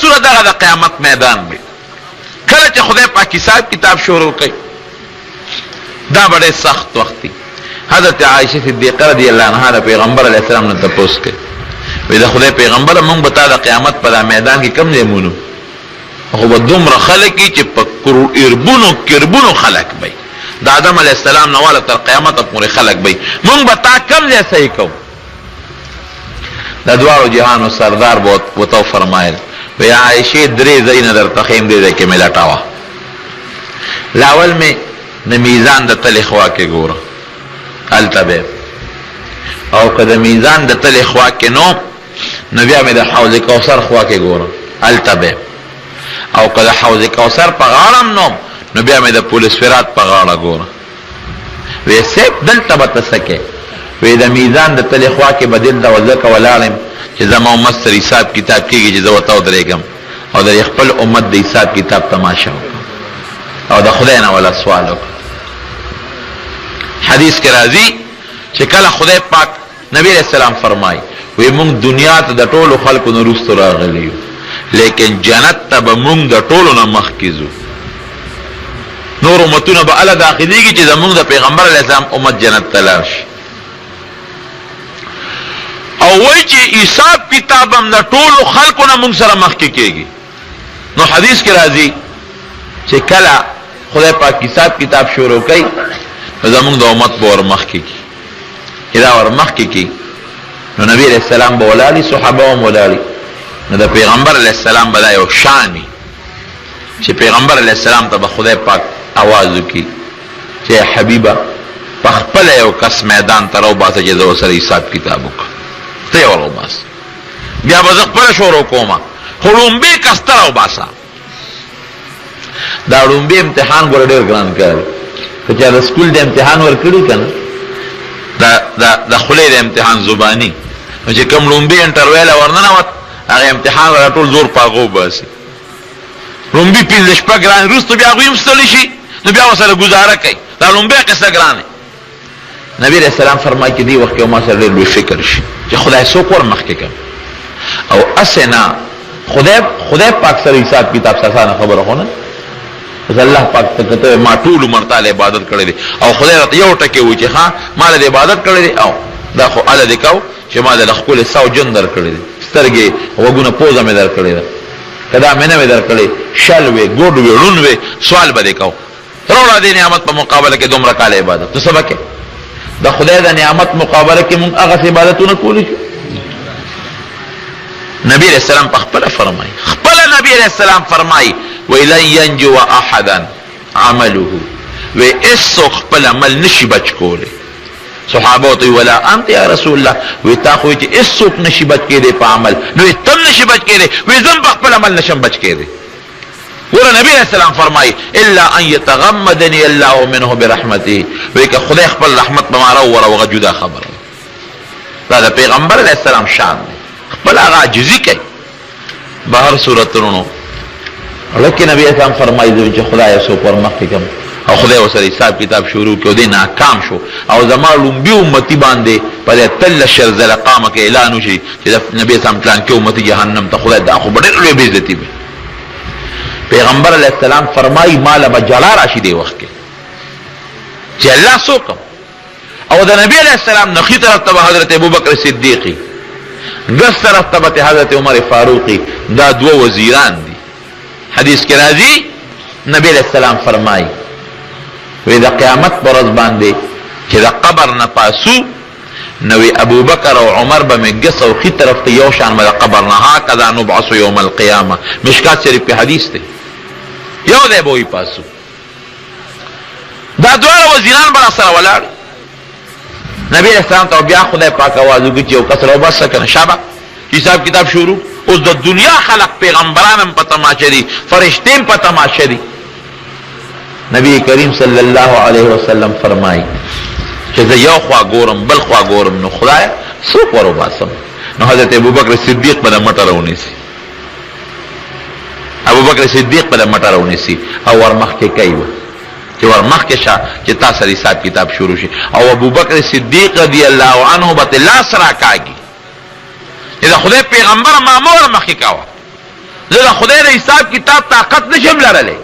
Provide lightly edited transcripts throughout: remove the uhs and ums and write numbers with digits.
صورت دغه د قیامت میدان وي. کله چې خدای پاک حساب کتاب شروع کوي دا بڑے سخت وقت دی. حضرت عائشہ صدیقہ رضی اللہ عنہا دا پیغمبر علیہ السلام نے تپوس کے وی دا خدای پیغمبر مونږ بتا دا قیامت پر میدان کی کم دیمونو خو به دومره خلق چې په کربونو خلق بی دا آدم علیہ السلام نواله تر قیامت پورې خلق بی مونږ بتا کم دی صحیح کو. دا دوارو جهانو سردار بوتو فرمایل وی عائشہ درې زین در تخیم دے کہ میں لٹاوا لاول میں نہ میزان د تل خوا کے ګوره التبه او که د میزان د تل خوا کې نو بیا مې د حوض کوثر خوا کې ګوره التبه او که د حوض کوثر په غاړم نو بیا مې د پولیس فرات په غاړه ګوره. وی سیب دلته به ته سکې وی د میزان د تل خوا کې بدل د وځکه ولاړم چې زما امت سره حساب کتاب کېږي چې زه ورته ودرېږم او د خپل امت د حساب کتاب تماشا وکړم او د خدای نه ولا سوال وکړم. حدیث کې راځي چې کله خدای پاک نبی علیہ السلام فرمای وی مونږ دنیا ته د ټولو خلکو نه وروسته راغلي یو لیکن جنت ته به مونږ د ټولو نه مخکې ځو. نور امتونه به الله داخليږي چې زمونږ د پیغمبر علیہ السلام امت جنت ته لاړ شي او وای چې حساب کتاب هم د ټولو خلکو نه مونږ سره مخکې کېږي. نو حدیث کې راځي چې کله خدای پاک حساب کتاب شروع کوي زمونږ د امت به ورمخکې کی دا ورمخکې کی نو نبی علیہ السلام به ولاړي صحابه هم ولاړي نو د پیغمبر علیہ السلام به دا یو شان چې پیغمبر علیہ السلام ته به خدای پاک आवाज وکړي چې حبیبه په خپل یو کس میدان ته راوباسه چې زه ورسره حساب کتاب وکړم ته یې وروباسه بیا به زه خپله شروع کومه خو ړومبې کس ته راوباسه. دا ړومبې امتحان ګوره ډېر ګران کار که چا د سکول د امتحان ورکړي که نه د خولې د امتحان زباني نو چې کوم ړومبې انټرویله ورننوت هغه امتحان ورته ټول زور په هغه وباسي. ړومبې پنځه شپږ ګران وروسته بیا هغوی هم ستړي شي نو بیا ورسره ګزاره کوي. دا ړومبې قصه ګرانه. نبی علیہ السلام فرمایي چې دې وخت کې ما سره ډېر لوی فکر شي چې خدای څوک ورمخکې کړم او اسې نه خدای پاک سره حساب کتاب اسانه خبره خو نه بس الله پاک ته کته ما ټول عمر تعالی عبادت کړی دی او خدای راته یو ټکی و چې ها ما له عبادت کړی دی او دا خو الله دې کو چې ما د خپل ساو جن در کړی دی سترګې وګونه پوزه مې در کړی دی کدا مې نه در کړی شل وې ګوډ وې ړون وې سوال به دې کو تروړه دې نعمت په مقابله کې دومره کال عبادت ته سبق د خدای د نعمت مقابله کې موږ هغه عبادتونه کولی شو. نبی علیہ السلام په خپل فرمایي خپل نبی علیہ السلام فرمایي وَإِلَنْ يَنْجُوَ أَحَدًا عَمَلُهُ وَإِسُّ خپل عمل نشي بچ کولی. صحابه ته ولا انت یا رسول الله وی تا خو چې اسوک نشي بچ کېدی په عمل نو تم نشي بچ کېدی وی زم په خپل عمل نشم بچ کېدی. ور نبی علیہ السلام فرمایي الا ان يتغمدني الله منه برحمته وی که خدای خپل رحمت به ما راوړه وغه جدا خبر دا د پیغمبر علیہ السلام شان خپل هغه عاجزي کوي بهر صورتونو لیکن نبی اسلام فرمایي چې خدای سو پر مخکم او خدای وسره حساب کتاب شروع کړو دې ناکام شو او زموږ لومبي امتی باندې په تل شر زلقامه کې اعلان وشي چې نبی اسلام پلان کې امتی جهنم ته خدای دا خو ډېر لوی بیزتی به. پیغمبر علیہ السلام فرمایي مال بجلا راشي دی وخت کې چې الله سوکم او د نبی علیہ السلام نخي طرف ته حضرت ابوبکر صدیقی ګس طرف ته حضرت عمر فاروقی دا دو وزیران دي. حدیث کې راځي نبی علیہ السلام فرمایي وی دا قیامت پر ورځ باندې چې دا قبر نه پاسو نوی ابو بکر او عمر به مګس او خي طرف ته یو شان د قبر نه هکذا نبعث یوم القیامه مشکات شریف په حدیث ته یو دی به پاسو دا دوه وزیران بر سره ولاړ. نبی اسلام ته بیا خدای پاک आवाज وکړي او کسر او بس کنه شابه حساب کتاب شروع اوس د دنیا خلق پیغمبرانم په تماشه دي فرشتیم په تماشه دي. نبی کریم صلی الله علیه وسلم فرمایي چې زه یو خوا ګورم بل خوا ګورم نو خدای څوک ورو باسم. نو حضرت ابوبکر صدیق په مټه راونیسي ابوبکر صدیق په مټه راونیسي او ورمخکې کوي چې ورمخکې شه چې تاسو سره حساب کتاب شروع شي او ابوبکر صدیق رضی الله عنه به لاس راکاږي چې خدای پیغمبر مامور مخکې کاوه زه د خدای د حساب کتاب طاقت نشم لرلی.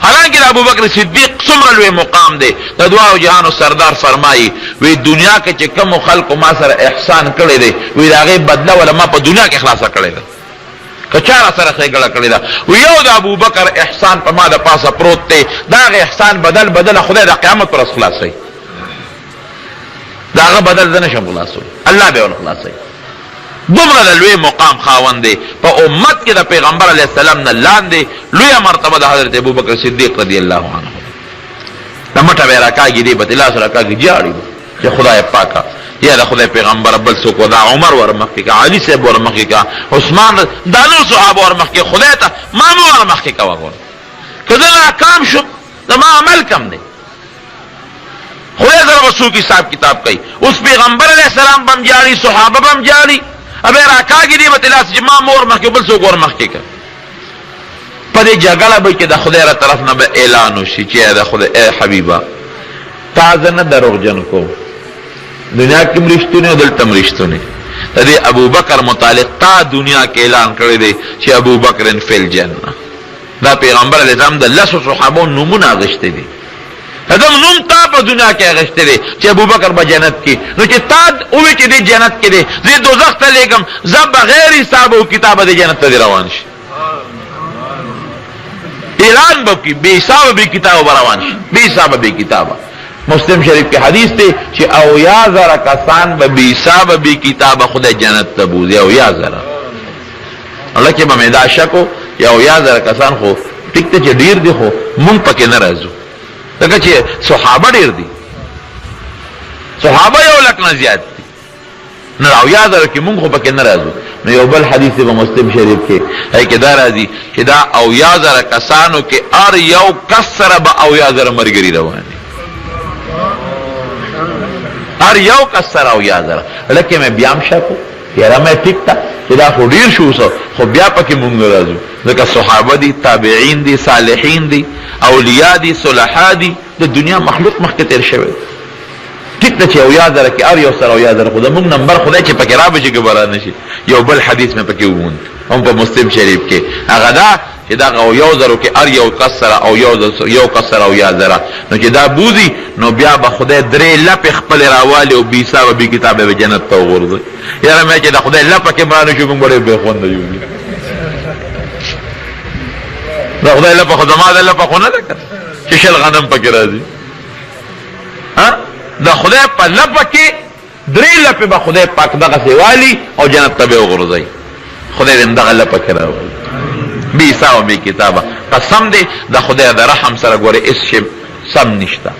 حالانکه د ابوبکر صدیق څومره لوی مقام دی. د دواړو جهانو سردار فرمایي وی دنیا کې چې کوم خلکو ما سره احسان کړی دی وی د هغې بدله ولا ما په دنیا کې خلاصه کړی ده که چا را سره ښېګړه کړې ده. وی یو د ابوبکر احسان په ما د پاسه پروت دی، د هغې احسان بدل خدای د قیامت پر ورځ خلاصوي. د هغه بدل زه نشم خلاصوي، الله به ور خلاصوي. دومره د لوی مقام خاوند دی. په امت کې د پیغمبر علیه السلام نه لاندې لویه مرتبه د حضرت ابوبکر صدیق رضی الله عنه. د مټه به یې راکاږي، دی به تې لاس راکاږي، جاړي چې خدای پاکه یا د خدای پیغمبر بل څوک و، دا عمر ور مخکې کا، علي صاحب ور مخکې کا، عثمان، دا نور صحابه ور مخکې، خدای ته ما مه ور مخکې کوه. ګوره که زه ناکام شم زما عمل کم دی، خدای سره به څوک حساب کتاب کوي. اوس پیغمبر علیه السلام به هم جاړي، صحابه به هم جاړي، ابه راکاږي دی به تې لاس چې ما مور مخکې بل څوک ور مخکې که. په دې جګړه به کې د خدای را طرف نه به اعلان وشي چې د خدای ای حبیبه تا زه نه دروغجن کوم، دنیا کې مرشتونه او دلته مرشتونه. د دې ابوبکر متعلق تا دنیا کې اعلان کړی دی چې ابوبکر فی الجنه. دا پیغمبر علیه السلام د لسو صحابو نومونه اغشتی دي، دم نوم تا په دنیا کې اغشتی دی چې ابوبکر به جنت کې. نو چې تا ووایې چې دی جنت کې دی، زه دوزخ ته لېږم، زه بغیر حساب او کتابه دی جنت ته دی روان شي. اعلان به وکړي بې حسابه بې کتابه به روان شي، بې حسابه بې کتابه. مسلم شریف کې حدیث دی چې 80,000 کسان به بې حسابه بې کتابه خدای جنت ته بوځي. 80,000 الله کې به مې دا شک و 80,000 کسان خو ټیک ته چې ډېر دي خو مونږ پکې نه راځو، ځکه چې صحابه ډېر دي، صحابه 100,000 نه زیات دي، نو 80,000 کې مونږ خو پکې نه راځو. نو یو بل حدیث به مسلم شریف کې هی کې دا راځي چې دا 80,000 کسانو کې هر یو کس سره به 80,000 ملګري روان دي، هر یو کس سره 80,000. لکه مې بیا هم شک و یاره مې ټیک ته چې دا خو ډېر شو اوسه، خو بیا پکې مونږ نه راځو، ځکه صحابه دي، تابعین دي، صالحین دي، اولیاء دي، صلحا دي، د دنیا مخلوق مخکې تیر شوی. ټیک ده چې 80,000 کې هر یو سره 80,000 خو زمونږ نمبر خدای چې پکې رابشي که بلا نه شي. یو بل حدیث مې پکې وموند هم په مسلم شریف کې، هغه دا چې دا 80,000 کې هر یو کس سره او یو کس سره 80,000، نو چې دا بوځي نو بیا به خدای 3 لپې خپلې راوالي او بې حسابه بې کتابه به جنت ته وغورځوي. یاره مې چې د خدای لپه کې مرانه شو موږ ډېر بې خونده یو. د خدای لپه خو زما د لپه خو نه ده که چې شل غنم پکې راځي. د خدای په لپه کې 3 لپې به خدای پاک دغسې والي او جنت ته به یې وغورځوي. خدای دې همدغه لپه کې راولي بې حسابه بې کتابه. قسم دی د خدای د رحم سره ګورې هېڅ شی سم نشته.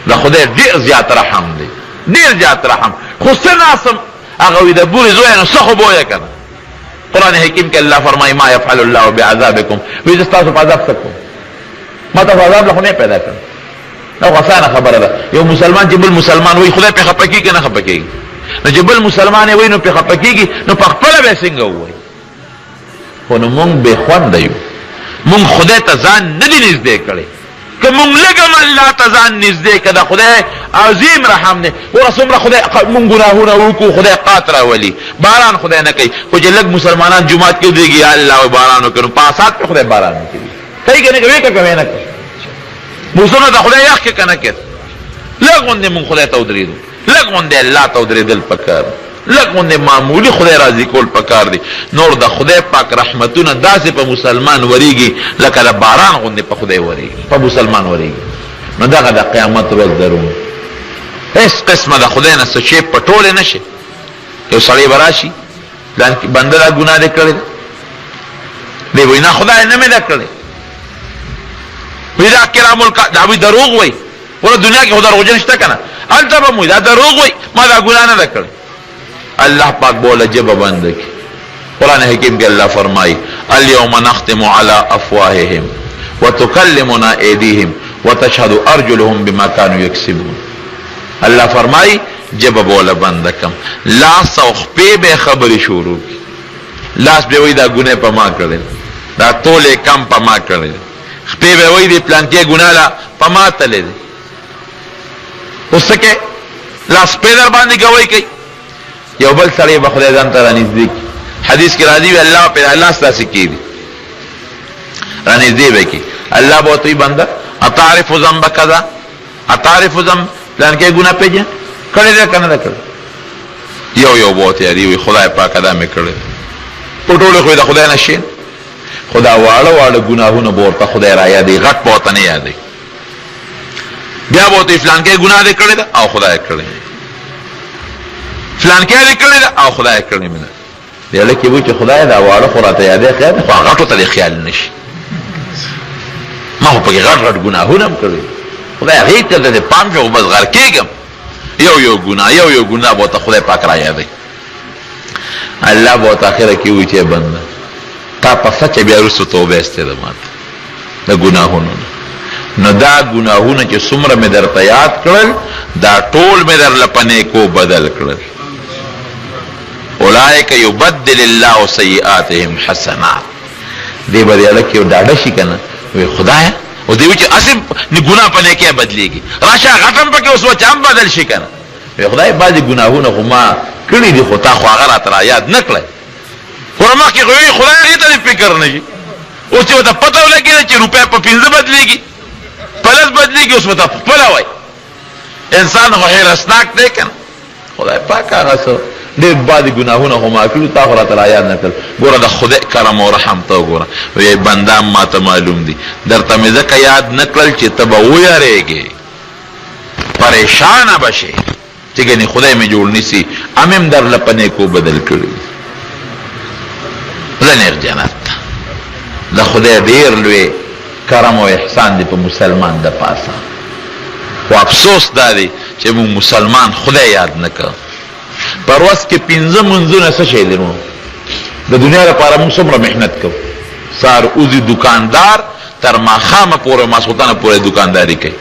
د خدای ډېر زیات رحم دی، ډېر زیات رحم. خو څه ناسم هغه وي د بورې زویه نو څه خو بویه که نه. قرآن حکیم کې الله فرمایي ما یفعل الله بعذابکم، وایي زه ستاسو په عذاب څه کوم، ما ته په عذاب له خو نه پیدا کړم. دا خو اسانه خبره ده. یو مسلمان چې بل مسلمان وایي خدای پې خفه کېږي که نه خفه کېږي؟ نو چې بل مسلمان یې وایي نو پې خفه کېږي، نو په خپله به یې څنګه ووایي؟ خو نو مونږ بې خونده یو، مونږ خدای ته ځان نه دي نږدې کړی. که مونږ لږم الله ته ځان نږدې که د خدای عظیم رحم دی. وره څومره خدای مونږ ګناهونه وکړو خدای قات راولي، باران خدای نه کوي. خو چې لږ مسلمانان جومات کې ودرېږي یا الله باران وکړي نو په اسات پې خدای باران نه کوي. کوي که نه کوي؟ که کوي نه کوي؟ موسمونه د خدای یخ کې که نه کوي؟ لږ غوندې مونږ خدای ته ودرېدو، لږ غوندې الله ته ودرېدل پکار، لږ غوندې معمولي خدای راضي کول پکار دی. نور د خدای پاک رحمتونه داسې په مسلمان ورېږي لکه د باران غوندې په خدای ورېږي، په مسلمان ورېږي. نو دغه د قیامت ورځ درون هېڅ قسمه د خدای نه څه شی پټولی نه شي. یو سړی به راشي بنده دا ګناه دې کړې ده، دی وایي نه خدای نه مې ده کړې، وایي دا کرام دا وایي دروغ وایي. وره دنیا کې خو دروغجن شته که نه؟ هلته به موي دا دروغ وایي ما دا ګناه نه ده کړې. اللہ پاک بولا جبہ بند کی. قرآن حکیم کے اللہ فرمائی الیوم نختم علی افواہہم وتکلمنا ایدیہم وتشہد ارجلہم بما کانوا یکسبون. اللہ فرمائی جبہ بولا بند کم، لاس او خپے بے خبری شروع کی. لاس بے وی دا گناہ پا ما کرے، دا تولے کم پا ما کرے، خپے بے وی دی پلانکی گناہ لا پا ما تلے دے. اس سکے لاس پے در باندی گوائی کئی. یو بل سړی به خدای ځان ته رانږدې کړي. حدیث کې راځي الله په الله ستاسې کېږي رانږدې به کړي. الله به ورته وایي بنده اتعرف ذنب کذا، اتعرف ذنب پلانکې ګناه پېژنې کړې ده که نه ده کړې؟ یو یو به ورته یادوي، وایي خدای پاکه دا مې کړې ده. په ټولو خو یې د خدای نه شي، خو دا واړه واړه ګناهونه به ورته خدای را یادوي، غټ به ورته نه یادوي. بیا به ورته وایي فلانکې ګناه دې کړې ده او خدای کړې، فلانکې دې کړې ده او خدای کړې مې ده. دی هلک یې وایي چې خدای دا واړه خو راته یادوي خیال خو غټو ته دې خیال نه شي، ما خو پکې غټ غټ ګناهونه هم کړي، خدای هغې ته دې پام شو بس غر کېږم. یو یو ګناه یو یو ګناه به ورته خدای پاک را یادوي. الله به ورته اخره کې وایي چې بنده تا په سچه بیا وروسته توبه ایستې ده ماته د ګناهونو نه، نو دا ګناهونه چې څومره مې درته یاد کړل دا ټول مې درله په نیکو بدل کړل. اولئک یبدل الله سیئاتهم حسنات. دې به دې هلک یو ډاډه شي که نه، وایي خدایه او دې وایي چې هسې ګناه په نیکۍ بدلېږي، راشه غټ هم پکې اوس وچه هم بدل شي که نه. وایي خدای بعضې ګناهونه خو ما کړي دي خو تا خو هغه راته را یاد نه کړی. خو مخکې خو وایي خدای هغې ته دې فکر نه شي، اوس چې ورته پته ولګېده چې روپۍ په 5 بدلېږي، په 10 بدلېږي، اوس ورته خپله وایي. انسان خو حیرسناک دی که نه. خدای پاک هغه څه ډېر بعضې ګناهونه خو ما کړي تا خو راته را یاد نه کړل. ګوره د خدای کرم او رحم ته وګوره. وایي بنده ما ته معلوم دي درته مې ځکه یاد نه کړل چې ته به ویرېږې، پریشانه به شې چې ګنې خدای مې جوړ نیسي، ام هم درله په نیکو بدل کړي. زنیر جنت ته د خدای ډېر لوی کرم او احسان دی په مسلمان د پاسه. خو افسوس دا دی چې موږ مسلمان خدای یاد نه کړ. پر ورځ کې 5 منځونه څه شی دی نو د دنیا لپاره موږ څومره محنت کوو. سهار اوځي دوکاندار تر ماښامه پورې ماسخوتنه پورې دوکانداري کوي،